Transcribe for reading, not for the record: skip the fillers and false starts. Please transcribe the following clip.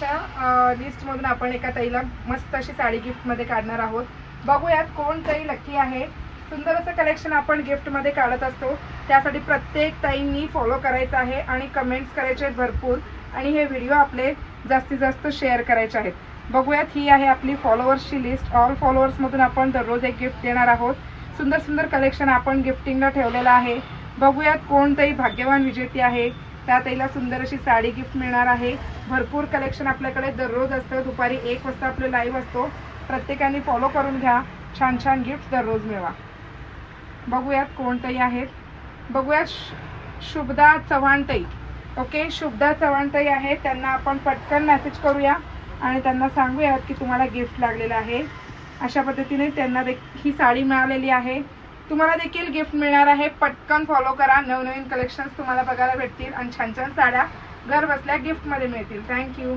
व्ह्युअर्सच्या लिस्टमधून आपण एका ताईला मस्त अशी साडी गिफ्टमध्ये काढणार आहोत. बघूयात कोण ताई लकी आहे. सुंदर असं कलेक्शन आपण गिफ्टमध्ये काढत असतो. त्यासाठी प्रत्येक ताईंनी फॉलो करायचं आहे आणि कमेंट्स करायचे आहेत भरपूर आणि हे व्हिडिओ आपले जास्तीत जास्त शेअर करायचे आहेत. बघूयात, ही आहे आपली फॉलोअर्सची लिस्ट. ऑल फॉलोअर्समधून आपण दररोज एक गिफ्ट देणार आहोत. सुंदर सुंदर कलेक्शन आपण गिफ्टिंगला ठेवलेलं आहे. बघूयात कोण ताई भाग्यवान विजेती आहे. त्या ताईला सुंदर अशी साडी गिफ्ट मिळणार आहे. भरपूर कलेक्शन आपल्याकडे दररोज असतं. दुपारी 1 वाजता आपलं लाईव्ह असतो. प्रत्येकाने फॉलो करून घ्या. छान छान गिफ्ट दररोज मिळवा. बघूयात कोण ताई आहेत. बघूयात शुभदा चव्हाण ताई. ओके, शुभदा चव्हाण ताई आहेत. त्यांना आपण पटकन मेसेज करूया आणि त्यांना सांगूयात की तुम्हाला गिफ्ट लागलेलं आहे. अशा पद्धतीने त्यांना ही साडी मिळालेली आहे. तुम्हाला देखील गिफ्ट मिळणार आहे. पटकन फॉलो करा. नवनवीन कलेक्शन्स तुम्हाला बघायला भेटतील आणि छान छान साड्या घर बसल्या गिफ्टमध्ये मिळतील. थँक्यू.